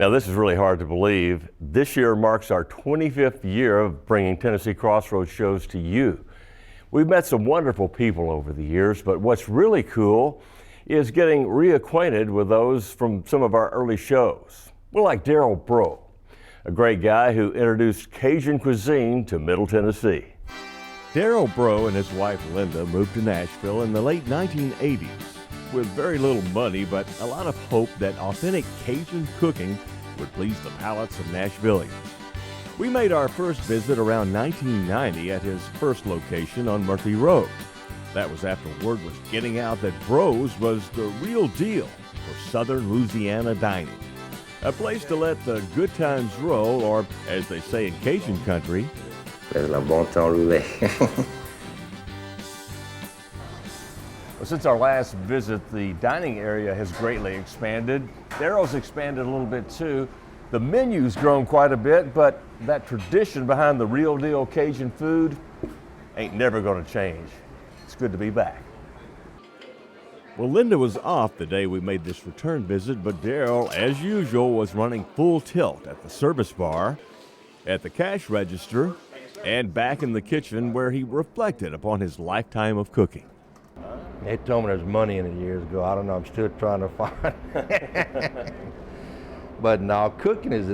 Now, this is really hard to believe. This year marks our 25th year of bringing Tennessee Crossroads shows to you. We've met some wonderful people over the years, but what's really cool is getting reacquainted with those from some of our early shows. We're like Daryl Bro, a great guy who introduced Cajun cuisine to Middle Tennessee. Daryl Bro and his wife Linda moved to Nashville in the late 1980s with very little money, but a lot of hope that authentic Cajun cooking would please the palates of Nashvillians. We made our first visit around 1990 at his first location on Murphy Road. That was after word was getting out that Bro's was the real deal for Southern Louisiana dining. A place to let the good times roll, or as they say in Cajun country, c'est la bon temps roulé. Well, since our last visit, the dining area has greatly expanded. Daryl's expanded a little bit too. The menu's grown quite a bit, but that tradition behind the real deal Cajun food ain't never going to change. It's good to be back. Well, Linda was off the day we made this return visit, but Daryl, as usual, was running full tilt at the service bar, at the cash register, and back in the kitchen where he reflected upon his lifetime of cooking. They told me there's money in it years ago. I don't know. I'm still trying to find it. But now cooking is,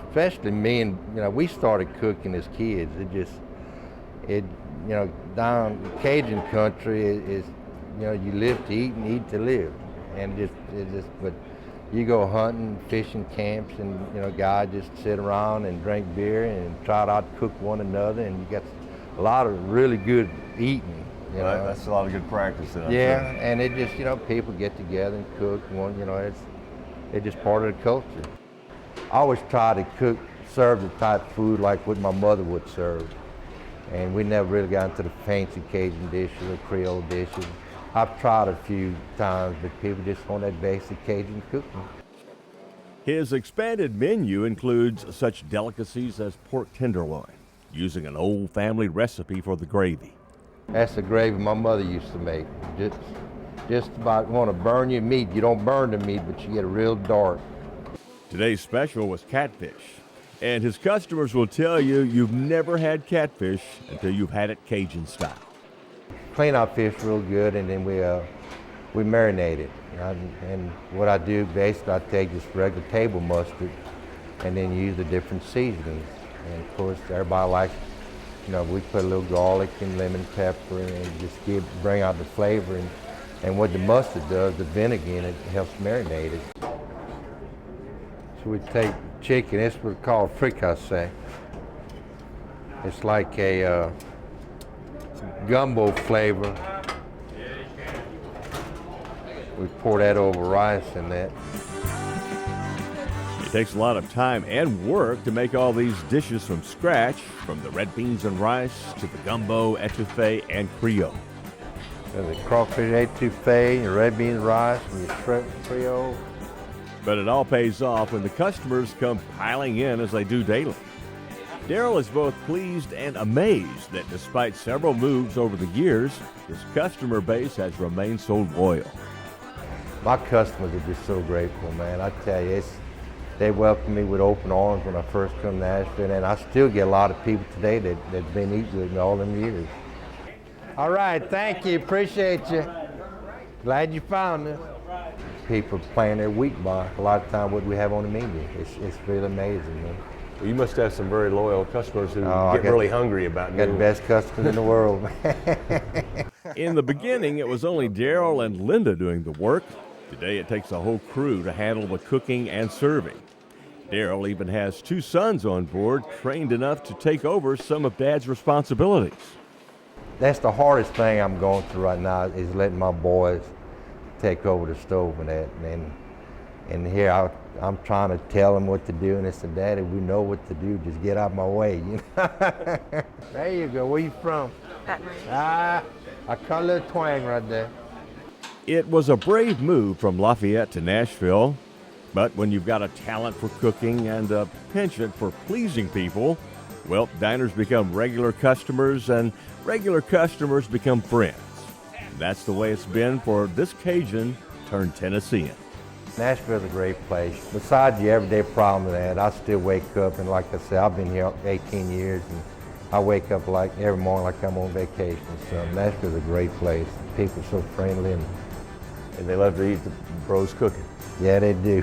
especially me and, we started cooking as kids. Down Cajun country is, you live to eat and eat to live. And but you go hunting, fishing camps, and, guys just sit around and drink beer and try to outcook one another, and you get a lot of really good eating. That's a lot of good practice. Yeah, and it just, people get together and cook. It's just part of the culture. I always try to serve the type of food like what my mother would serve. And we never really got into the fancy Cajun dishes or Creole dishes. I've tried a few times, but people just want that basic Cajun cooking. His expanded menu includes such delicacies as pork tenderloin, using an old family recipe for the gravy. That's the gravy my mother used to make. Just about want to burn your meat. You don't burn the meat, but you get it real dark. Today's special was catfish. And his customers will tell you you've never had catfish until you've had it Cajun style. Clean our fish real good, and then we marinate it. And what I do, basically, I take just regular table mustard and then use the different seasonings. And of course, everybody likes, we put a little garlic and lemon pepper and just bring out the flavor. And what the mustard does, the vinegar in it, helps marinate it. So we take chicken, this is what's called fricassee. It's like a gumbo flavor. We pour that over rice and that. It takes a lot of time and work to make all these dishes from scratch, from the red beans and rice to the gumbo, etouffee, and Creole. The crawfish etouffee, your red beans rice, and your shrimp Creole. But it all pays off when the customers come piling in as they do daily. Daryl is both pleased and amazed that despite several moves over the years, his customer base has remained so loyal. My customers are just so grateful, man. I tell you, they welcome me with open arms when I first come to Nashville, and I still get a lot of people today that's been eating with me all them years. All right, thank you, appreciate you. Glad you found us. People plan their week by a lot of time what we have on the menu. It's really amazing, man. Well, you must have some very loyal customers who get really hungry about you. Got the best customers in the world. In the beginning, it was only Daryl and Linda doing the work. Today, it takes a whole crew to handle the cooking and serving. Daryl even has 2 sons on board, trained enough to take over some of Dad's responsibilities. That's the hardest thing I'm going through right now, is letting my boys take over the stove and that. And here I'm trying to tell them what to do, and they said, Daddy, we know what to do, just get out of my way. There you go. Where you from? Baton Rouge. I caught a little twang right there. It was a brave move from Lafayette to Nashville, but when you've got a talent for cooking and a penchant for pleasing people, well, diners become regular customers, and regular customers become friends. That's the way it's been for this Cajun turned Tennessean. Nashville's a great place. Besides the everyday problem of that, I still wake up, and like I said, I've been here 18 years, and I wake up like every morning like I'm on vacation. So Nashville's a great place. People are so friendly, and And they love to eat the bros cooking. yeah, they do.